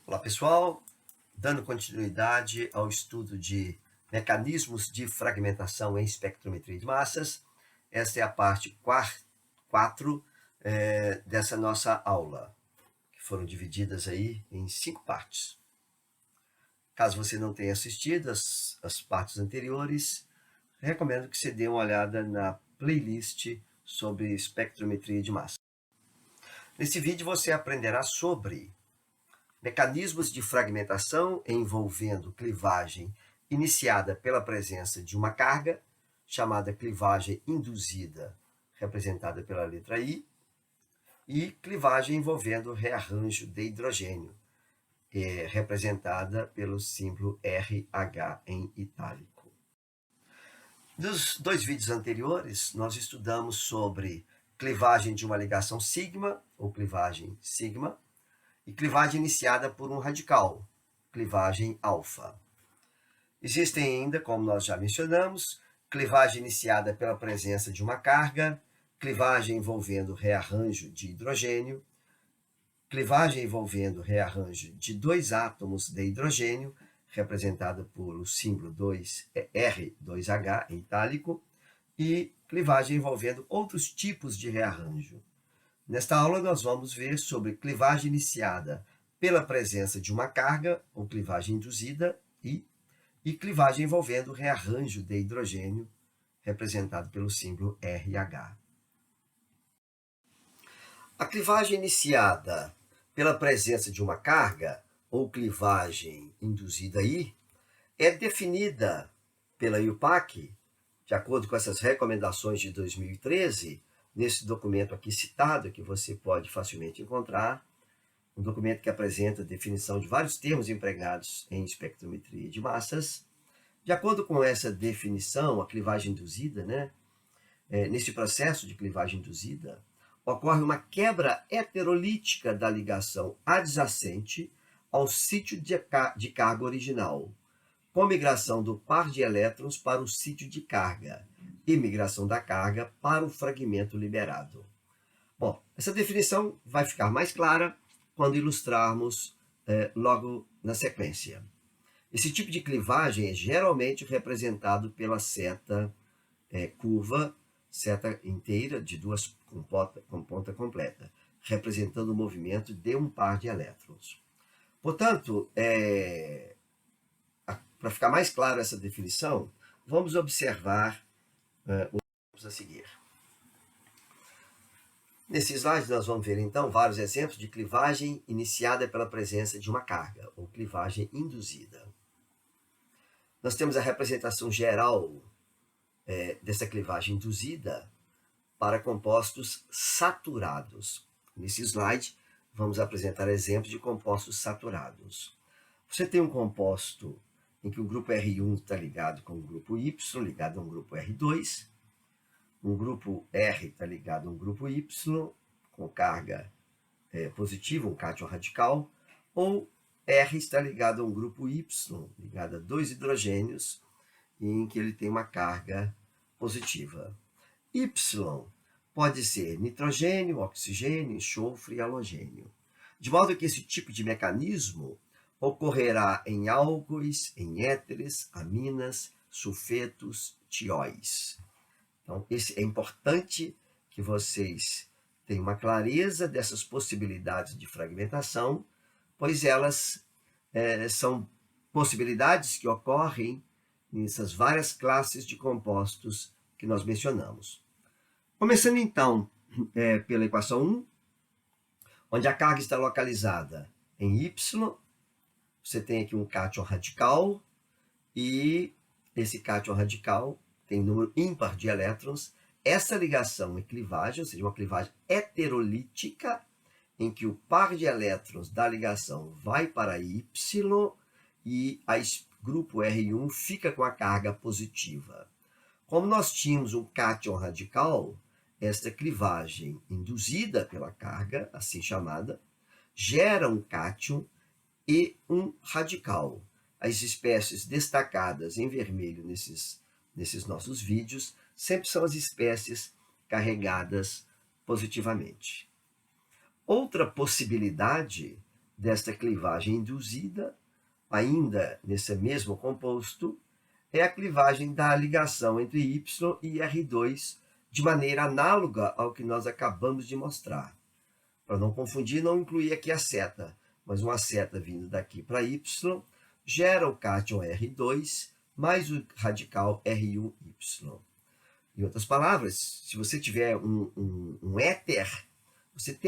Olá pessoal, dando continuidade ao estudo de mecanismos de fragmentação em espectrometria de massas, esta é a parte 4 dessa nossa aula, que foram divididas aí em 5 partes. Caso você não tenha assistido as partes anteriores, recomendo que você dê uma olhada na playlist sobre espectrometria de massa. Nesse vídeo você aprenderá sobre mecanismos de fragmentação envolvendo clivagem iniciada pela presença de uma carga, chamada clivagem induzida, representada pela letra I, e clivagem envolvendo rearranjo de hidrogênio, representada pelo símbolo RH em itálico. Nos 2 vídeos anteriores, nós estudamos sobre clivagem de uma ligação sigma, ou clivagem sigma, e clivagem iniciada por um radical, clivagem alfa. Existem ainda, como nós já mencionamos, clivagem iniciada pela presença de uma carga, clivagem envolvendo rearranjo de hidrogênio, clivagem envolvendo rearranjo de 2 átomos de hidrogênio, representada pelo símbolo R2H em itálico, e clivagem envolvendo outros tipos de rearranjo. Nesta aula, nós vamos ver sobre clivagem iniciada pela presença de uma carga, ou clivagem induzida, e clivagem envolvendo rearranjo de hidrogênio, representado pelo símbolo RH. A clivagem iniciada pela presença de uma carga, ou clivagem induzida I, é definida pela IUPAC, de acordo com essas recomendações de 2013, nesse documento aqui citado, que você pode facilmente encontrar, um documento que apresenta a definição de vários termos empregados em espectrometria de massas. De acordo com essa definição, a clivagem induzida, nesse processo de clivagem induzida, ocorre uma quebra heterolítica da ligação adjacente ao sítio de carga original, com migração do par de elétrons para o sítio de carga e migração da carga para o fragmento liberado. Bom, essa definição vai ficar mais clara quando ilustrarmos logo na sequência. Esse tipo de clivagem é geralmente representado pela seta curva, seta inteira de duas com ponta completa, representando o movimento de um par de elétrons. Portanto, para ficar mais claro essa definição, vamos observar os exemplos a seguir. Nesse slide, nós vamos ver, então, vários exemplos de clivagem iniciada pela presença de uma carga, ou clivagem induzida. Nós temos a representação geral dessa clivagem induzida para compostos saturados. Nesse slide, vamos apresentar exemplos de compostos saturados. Você tem um composto em que o grupo R1 está ligado com o grupo Y, ligado a um grupo R2, um grupo R está ligado a um grupo Y, com carga positiva, um cátion radical, ou R está ligado a um grupo Y, ligado a 2 hidrogênios, em que ele tem uma carga positiva. Y pode ser nitrogênio, oxigênio, enxofre e halogênio. De modo que esse tipo de mecanismo ocorrerá em álcoois, em éteres, aminas, sulfetos, tióis. Então, é importante que vocês tenham uma clareza dessas possibilidades de fragmentação, pois elas são possibilidades que ocorrem nessas várias classes de compostos que nós mencionamos. Começando, então, pela equação 1, onde a carga está localizada em Y, você tem aqui um cátion radical, e esse cátion radical tem número ímpar de elétrons. Essa ligação é clivagem, ou seja, uma clivagem heterolítica, em que o par de elétrons da ligação vai para Y e o grupo R1 fica com a carga positiva. Como nós tínhamos um cátion radical, esta clivagem induzida pela carga, assim chamada, gera um cátion e um radical. As espécies destacadas em vermelho nesses nossos vídeos sempre são as espécies carregadas positivamente. Outra possibilidade desta clivagem induzida, ainda nesse mesmo composto, é a clivagem da ligação entre Y e R2, de maneira análoga ao que nós acabamos de mostrar. Para não confundir, não incluí aqui a seta, mas uma seta vindo daqui para Y gera o cátion R2 mais o radical R1Y. Em outras palavras, se você tiver um éter, você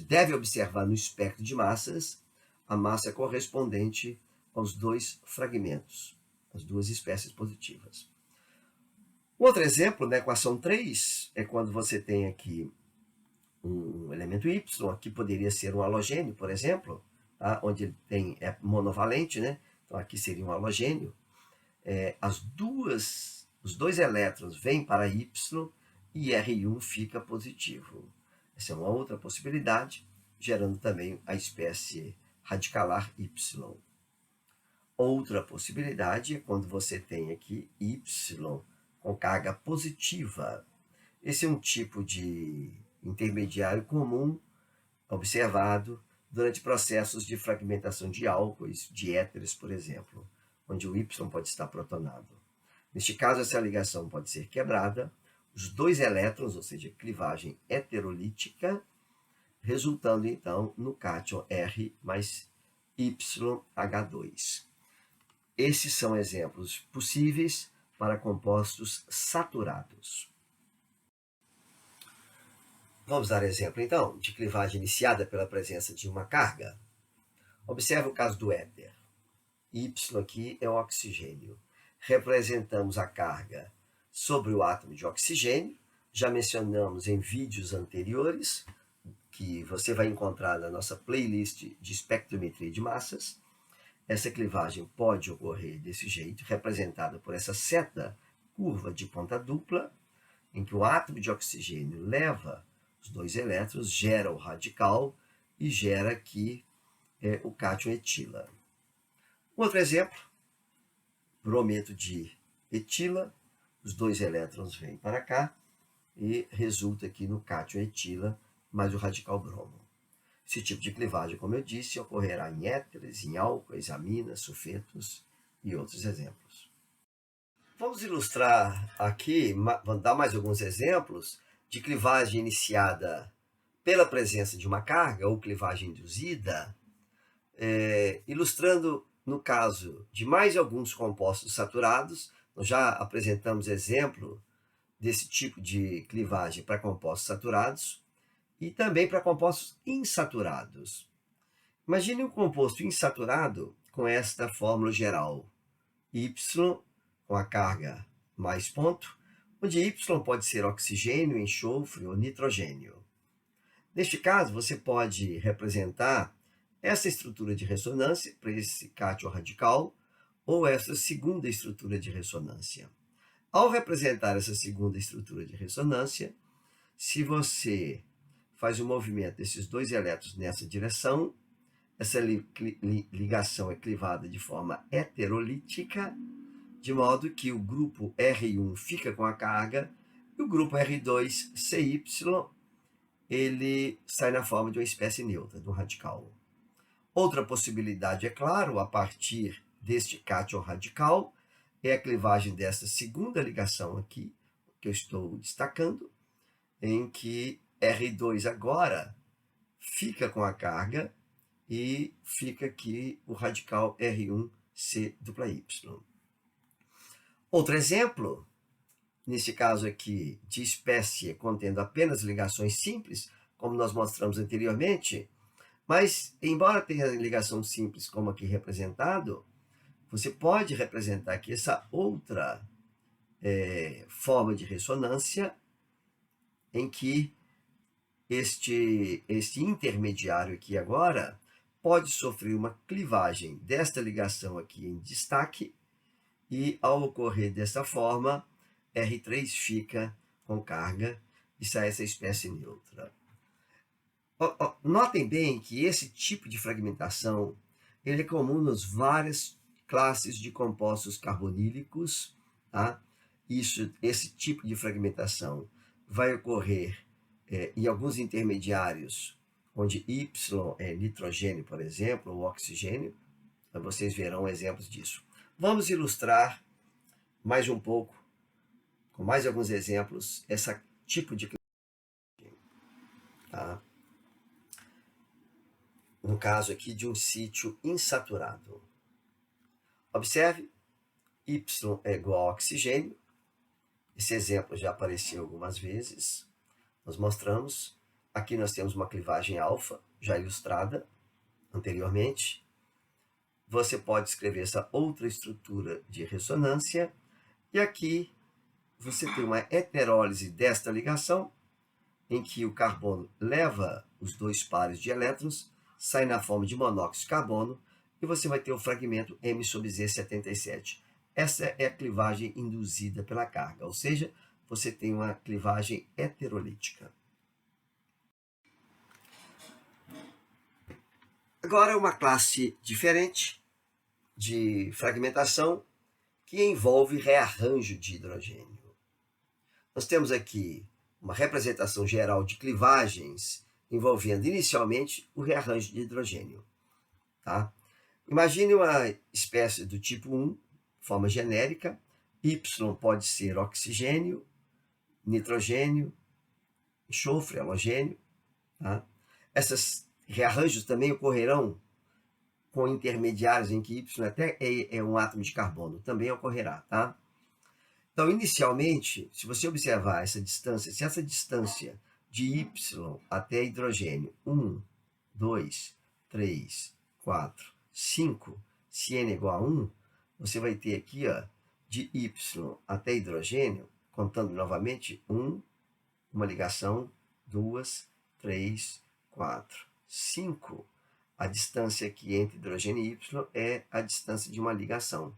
deve observar no espectro de massas a massa correspondente aos dois fragmentos, as duas espécies positivas. Outro exemplo, na equação 3, é quando você tem aqui um elemento Y, aqui poderia ser um halogênio, por exemplo, tá? Onde ele é monovalente, né? Então aqui seria um halogênio. Os dois elétrons vêm para Y e R1 fica positivo. Essa é uma outra possibilidade, gerando também a espécie radicalar Y. Outra possibilidade é quando você tem aqui Y com carga positiva. Esse é um tipo de intermediário comum observado durante processos de fragmentação de álcoois, de éteres, por exemplo, onde o Y pode estar protonado. Neste caso, essa ligação pode ser quebrada, os dois elétrons, ou seja, clivagem heterolítica, resultando então no cátion R mais YH2. Esses são exemplos possíveis para compostos saturados. Vamos dar exemplo, então, de clivagem iniciada pela presença de uma carga. Observe o caso do éter. Y aqui é o oxigênio. Representamos a carga sobre o átomo de oxigênio. Já mencionamos em vídeos anteriores, que você vai encontrar na nossa playlist de espectrometria de massas. Essa clivagem pode ocorrer desse jeito, representada por essa seta curva de ponta dupla, em que o átomo de oxigênio leva os dois elétrons, gera o radical e gera aqui o cátion etila. Outro exemplo, brometo de etila, os dois elétrons vêm para cá e resulta aqui no cátion etila mais o radical bromo. Esse tipo de clivagem, como eu disse, ocorrerá em éteres, em álcoois, aminas, sulfetos e outros exemplos. Vamos ilustrar aqui, vamos dar mais alguns exemplos de clivagem iniciada pela presença de uma carga ou clivagem induzida, ilustrando no caso de mais alguns compostos saturados. Nós já apresentamos exemplo desse tipo de clivagem para compostos saturados e também para compostos insaturados. Imagine um composto insaturado com esta fórmula geral: Y com a carga mais ponto, onde Y pode ser oxigênio, enxofre ou nitrogênio. Neste caso, você pode representar essa estrutura de ressonância para esse cátion radical ou essa segunda estrutura de ressonância. Ao representar essa segunda estrutura de ressonância, se você faz o movimento desses dois elétrons nessa direção, essa ligação é clivada de forma heterolítica, de modo que o grupo R1 fica com a carga e o grupo R2, CY, ele sai na forma de uma espécie neutra, de um radical. Outra possibilidade, é claro, a partir deste cátion radical, é a clivagem dessa segunda ligação aqui, que eu estou destacando, em que R2 agora fica com a carga e fica aqui o radical R1CY. Outro exemplo, nesse caso aqui, de espécie contendo apenas ligações simples, como nós mostramos anteriormente, mas, embora tenha ligação simples como aqui representado, você pode representar aqui essa outra forma de ressonância em que este intermediário aqui agora pode sofrer uma clivagem desta ligação aqui em destaque e, ao ocorrer dessa forma, R3 fica com carga e sai essa espécie neutra. Notem bem que esse tipo de fragmentação ele é comum nas várias classes de compostos carbonílicos. Tá? Esse tipo de fragmentação vai ocorrer em alguns intermediários onde Y é nitrogênio, por exemplo, ou oxigênio. Vocês verão exemplos disso. Vamos ilustrar mais um pouco, com mais alguns exemplos, esse tipo de clivagem. Tá? No caso aqui de um sítio insaturado. Observe, Y é igual a oxigênio. Esse exemplo já apareceu algumas vezes. Nós mostramos. Aqui nós temos uma clivagem alfa, já ilustrada anteriormente. Você pode escrever essa outra estrutura de ressonância. E aqui você tem uma heterólise desta ligação, em que o carbono leva os dois pares de elétrons, sai na forma de monóxido de carbono, e você vai ter o fragmento M/Z77. Essa é a clivagem induzida pela carga, ou seja, você tem uma clivagem heterolítica. Agora, uma classe diferente de fragmentação que envolve rearranjo de hidrogênio. Nós temos aqui uma representação geral de clivagens envolvendo inicialmente o rearranjo de hidrogênio. Tá? Imagine uma espécie do tipo 1, forma genérica. Y pode ser oxigênio, nitrogênio, enxofre, halogênio. Tá? Esses rearranjos também ocorrerão com intermediários em que Y até é um átomo de carbono, também ocorrerá. Tá? Então, inicialmente, se você observar essa distância, se essa distância de Y até hidrogênio, 1, 2, 3, 4, 5, se N é igual a 1, você vai ter aqui, ó, de Y até hidrogênio, contando novamente, 1, uma ligação, 2, 3, 4, 5. A distância aqui entre hidrogênio e Y é a distância de uma ligação.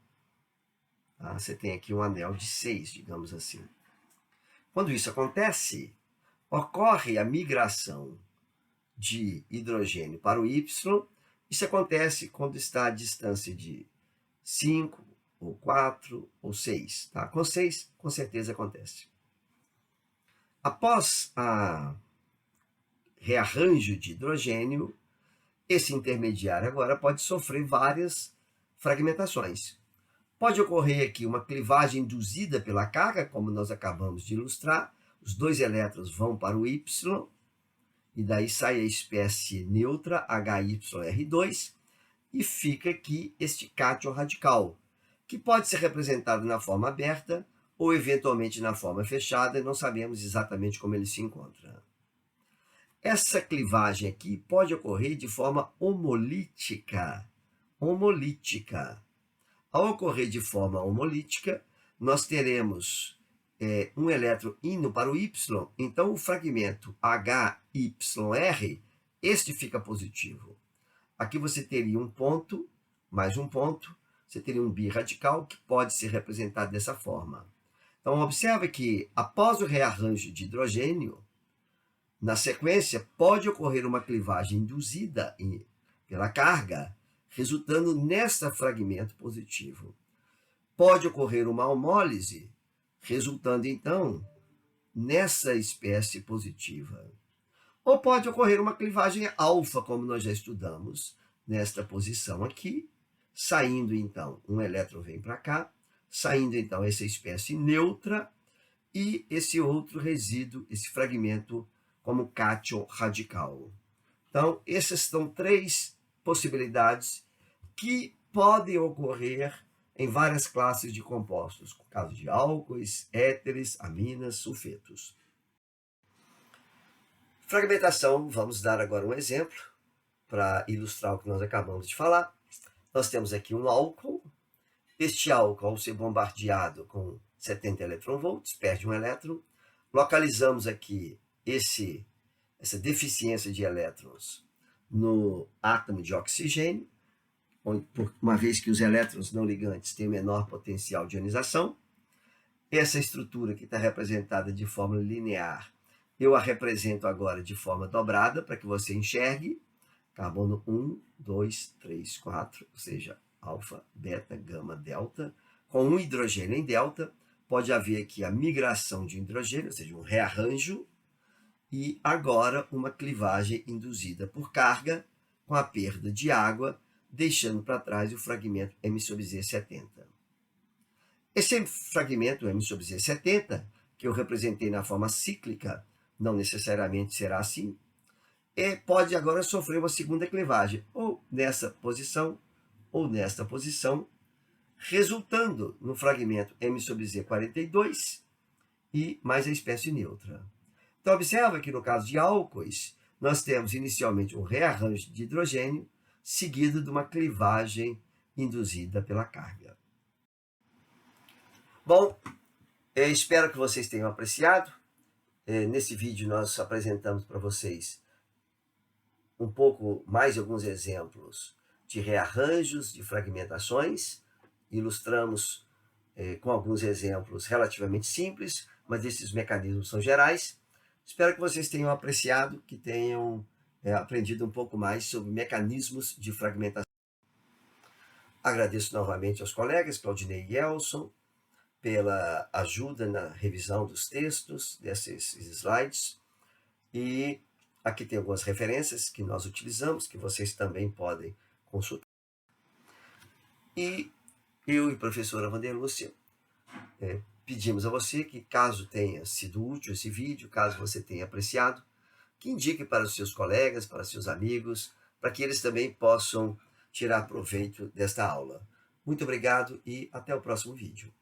Tá? Você tem aqui um anel de 6, digamos assim. Quando isso acontece, ocorre a migração de hidrogênio para o Y. Isso acontece quando está a distância de 5, ou 4, ou 6. Tá? Com 6, com certeza acontece. Após a rearranjo de hidrogênio, esse intermediário agora pode sofrer várias fragmentações. Pode ocorrer aqui uma clivagem induzida pela carga, como nós acabamos de ilustrar. Os dois elétrons vão para o Y, e daí sai a espécie neutra, HYR2, e fica aqui este cátion radical, que pode ser representado na forma aberta ou eventualmente na forma fechada, e não sabemos exatamente como ele se encontra. Essa clivagem aqui pode ocorrer de forma homolítica. Ao ocorrer de forma homolítica, nós teremos um elétron indo para o Y, então o fragmento HYR, este fica positivo. Aqui você teria um ponto, mais um ponto, você teria um birradical que pode ser representado dessa forma. Então, observe que após o rearranjo de hidrogênio, na sequência, pode ocorrer uma clivagem induzida pela carga, resultando nesse fragmento positivo. Pode ocorrer uma homólise, resultando, então, nessa espécie positiva. Ou pode ocorrer uma clivagem alfa, como nós já estudamos, nesta posição aqui, saindo, então, um elétron vem para cá, saindo, então, essa espécie neutra, e esse outro resíduo, esse fragmento, como cátion radical. Então, essas são 3 possibilidades que podem ocorrer em várias classes de compostos, no caso de álcoois, éteres, aminas, sulfetos. Fragmentação, vamos dar agora um exemplo para ilustrar o que nós acabamos de falar. Nós temos aqui um álcool. Este álcool, ao ser bombardeado com 70 eletronvolts, perde um elétron. Localizamos aqui essa deficiência de elétrons no átomo de oxigênio, uma vez que os elétrons não ligantes têm menor potencial de ionização. Essa estrutura que está representada de forma linear, eu a represento agora de forma dobrada, para que você enxergue. Carbono 1, 2, 3, 4, ou seja, alfa, beta, gama, delta. Com um hidrogênio em delta, pode haver aqui a migração de hidrogênio, ou seja, um rearranjo. e agora uma clivagem induzida por carga com a perda de água, deixando para trás o fragmento M sobre Z 70. Esse fragmento M sobre Z 70, que eu representei na forma cíclica, não necessariamente será assim, pode agora sofrer uma segunda clivagem, ou nessa posição, ou nesta posição, resultando no fragmento M sobre Z 42 e mais a espécie neutra. Então, observa que no caso de álcoois, nós temos inicialmente um rearranjo de hidrogênio, seguido de uma clivagem induzida pela carga. Bom, espero que vocês tenham apreciado. Nesse vídeo nós apresentamos para vocês um pouco mais de alguns exemplos de rearranjos, de fragmentações. Ilustramos com alguns exemplos relativamente simples, mas esses mecanismos são gerais. Espero que vocês tenham apreciado, que tenham aprendido um pouco mais sobre mecanismos de fragmentação. Agradeço novamente aos colegas Claudinei e Elson pela ajuda na revisão dos textos desses slides. E aqui tem algumas referências que nós utilizamos, que vocês também podem consultar. E eu e a professora Vanderlúcia pedimos a você que, caso tenha sido útil esse vídeo, caso você tenha apreciado, que indique para os seus colegas, para os seus amigos, para que eles também possam tirar proveito desta aula. Muito obrigado e até o próximo vídeo.